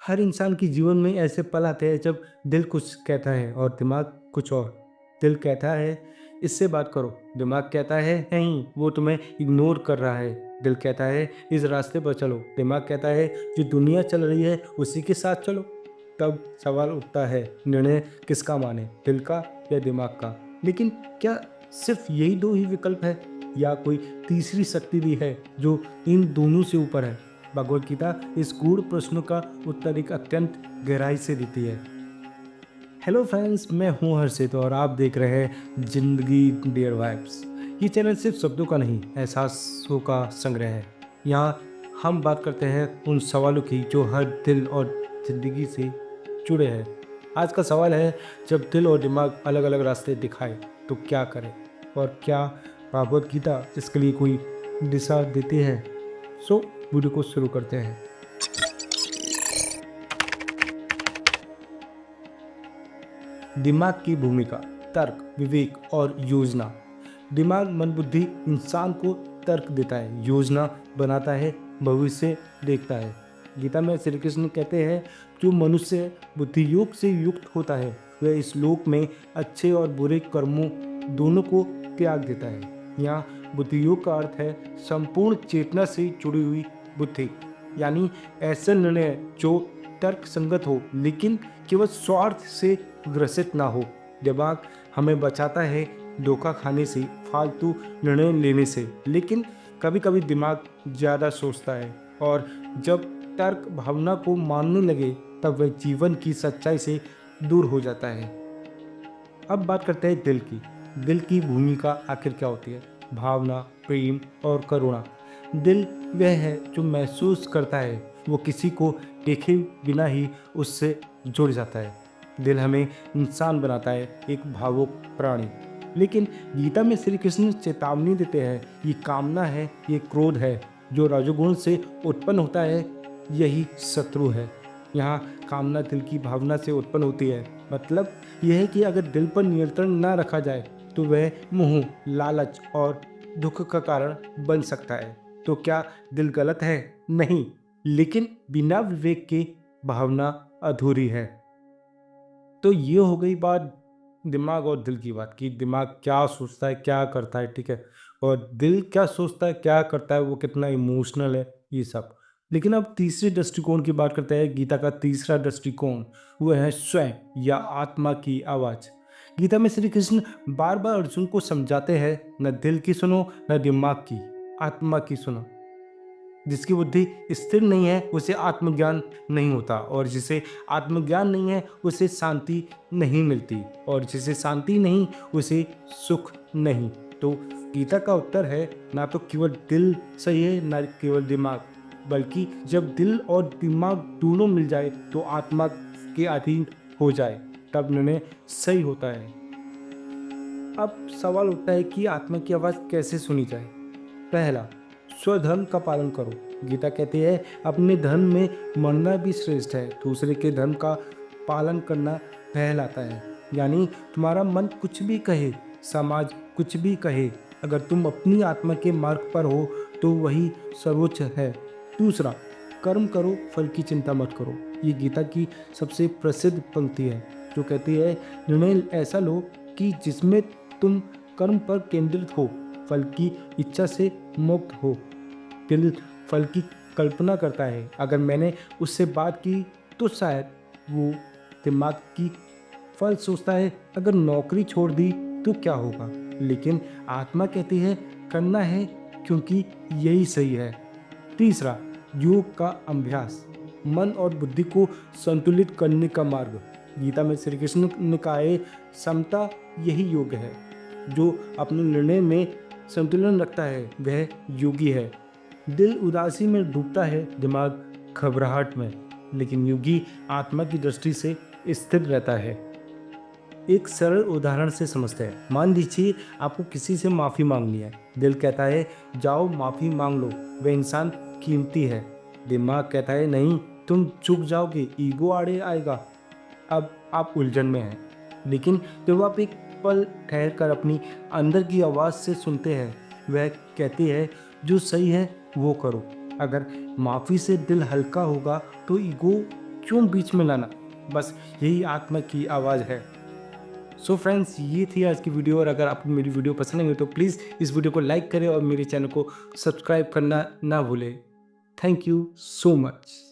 हर इंसान के जीवन में ऐसे पल आते हैं जब दिल कुछ कहता है और दिमाग कुछ और। दिल कहता है इससे बात करो, दिमाग कहता है नहीं वो तुम्हें इग्नोर कर रहा है। दिल कहता है इस रास्ते पर चलो, दिमाग कहता है जो दुनिया चल रही है उसी के साथ चलो। तब सवाल उठता है निर्णय किसका माने, दिल का या दिमाग का। लेकिन क्या सिर्फ यही दो ही विकल्प है या कोई तीसरी शक्ति भी है जो इन दोनों से ऊपर है? भगवत गीता इस गूढ़ प्रश्नों का उत्तर एक अत्यंत गहराई से देती है। हेलो फ्रेंड्स, मैं हूं हर्षित और आप देख रहे हैं जिंदगी डियर वाइब्स। ये चैनल सिर्फ शब्दों का नहीं, एहसासों का संग्रह है। यहाँ हम बात करते हैं उन सवालों की जो हर दिल और जिंदगी से जुड़े हैं। आज का सवाल है, जब दिल और दिमाग अलग अलग रास्ते दिखाए तो क्या करें, और क्या भगवत गीता इसके लिए कोई दिशा देती है? सो वीडियो को शुरू करते हैं। दिमाग की भूमिका, तर्क, विवेक और योजना। दिमाग मन बुद्धि इंसान को तर्क देता है, योजना बनाता है, भविष्य देखता है। गीता में श्री कृष्ण कहते हैं जो मनुष्य बुद्धि योग से युक्त होता है वह इस लोक में अच्छे और बुरे कर्मों दोनों को त्याग देता है। यहाँ बुद्धि योग का अर्थ है संपूर्ण चेतना से जुड़ी हुई बुद्धि, यानी ऐसा निर्णय जो तर्क संगत हो लेकिन केवल स्वार्थ से ग्रसित ना हो। दिमाग हमें बचाता है धोखा खाने से, फालतू निर्णय लेने से। लेकिन कभी कभी दिमाग ज़्यादा सोचता है और जब तर्क भावना को मानने लगे तब वह जीवन की सच्चाई से दूर हो जाता है। अब बात करते हैं दिल की। दिल की भूमिका आखिर क्या होती है? भावना, प्रेम और करुणा। दिल वह है जो महसूस करता है, वो किसी को देखे बिना ही उससे जुड़ जाता है। दिल हमें इंसान बनाता है, एक भावुक प्राणी। लेकिन गीता में श्री कृष्ण चेतावनी देते हैं, ये कामना है, ये क्रोध है जो रजोगुण से उत्पन्न होता है, यही शत्रु है। यहाँ कामना दिल की भावना से उत्पन्न होती है। मतलब यह है कि अगर दिल पर नियंत्रण ना रखा जाए तो वह मोह, लालच और दुख का कारण बन सकता है। तो क्या दिल गलत है? नहीं, लेकिन बिना विवेक के भावना अधूरी है। तो ये हो गई बात दिमाग और दिल की बात की। दिमाग क्या सोचता है, क्या करता है, ठीक है, और दिल क्या सोचता है, क्या करता है, वो कितना इमोशनल है, ये सब। लेकिन अब तीसरे दृष्टिकोण की बात करते हैं। गीता का तीसरा दृष्टिकोण वो है स्वयं या आत्मा की आवाज़। गीता में श्री कृष्ण बार बार अर्जुन को समझाते हैं, न दिल की सुनो न दिमाग की, आत्मा की सुनो। जिसकी बुद्धि स्थिर नहीं है उसे आत्मज्ञान नहीं होता, और जिसे आत्मज्ञान नहीं है उसे शांति नहीं मिलती, और जिसे शांति नहीं उसे सुख नहीं। तो गीता का उत्तर है ना तो केवल दिल सही है ना केवल दिमाग, बल्कि जब दिल और दिमाग दोनों मिल जाए तो आत्मा के अधीन हो जाए तब निर्णय सही होता है। अब सवाल उठता है कि आत्मा की आवाज़ कैसे सुनी जाए। पहला, स्वधर्म का पालन करो। गीता कहती है अपने धर्म में मरना भी श्रेष्ठ है, दूसरे के धर्म का पालन करना कहलाता है। यानी तुम्हारा मन कुछ भी कहे, समाज कुछ भी कहे, अगर तुम अपनी आत्मा के मार्ग पर हो तो वही सर्वोच्च है। दूसरा, कर्म करो, फल की चिंता मत करो। ये गीता की सबसे प्रसिद्ध पंक्ति है जो कहती है निर्णय ऐसा लो कि जिसमें तुम कर्म पर केंद्रित हो, फल की इच्छा से मुक्त हो। दिल फल की कल्पना करता है, अगर मैंने उससे बात की तो शायद वो। दिमाग की फल सोचता है, अगर नौकरी छोड़ दी तो क्या होगा। लेकिन आत्मा कहती है करना है क्योंकि यही सही है। तीसरा, योग का अभ्यास, मन और बुद्धि को संतुलित करने का मार्ग। गीता में श्री कृष्ण ने कहा है समता यही योग है। जो अपने निर्णय में संतुलन रखता है वह योगी है। दिल उदासी में डूबता है, दिमाग घबराहट में, लेकिन योगी आत्मा की दृष्टि से स्थिर रहता है। एक सरल उदाहरण से समझते हैं। मान लीजिए आपको किसी से माफ़ी मांगनी है। दिल कहता है जाओ माफ़ी मांग लो, वह इंसान कीमती है। दिमाग कहता है नहीं, तुम चूक जाओगे, ईगो आड़े आएगा। अब आप उलझन में हैं, लेकिन जब आप एक पल ठहर कर अपनी अंदर की आवाज़ से सुनते हैं, वह कहती है जो सही है वो करो। अगर माफ़ी से दिल हल्का होगा तो ईगो क्यों बीच में लाना। बस यही आत्मा की आवाज़ है। सो फ्रेंड्स, ये थी आज की वीडियो, और अगर आपको मेरी वीडियो पसंद आई तो प्लीज़ इस वीडियो को लाइक करें और मेरे चैनल को सब्सक्राइब करना ना भूलें। Thank you so much.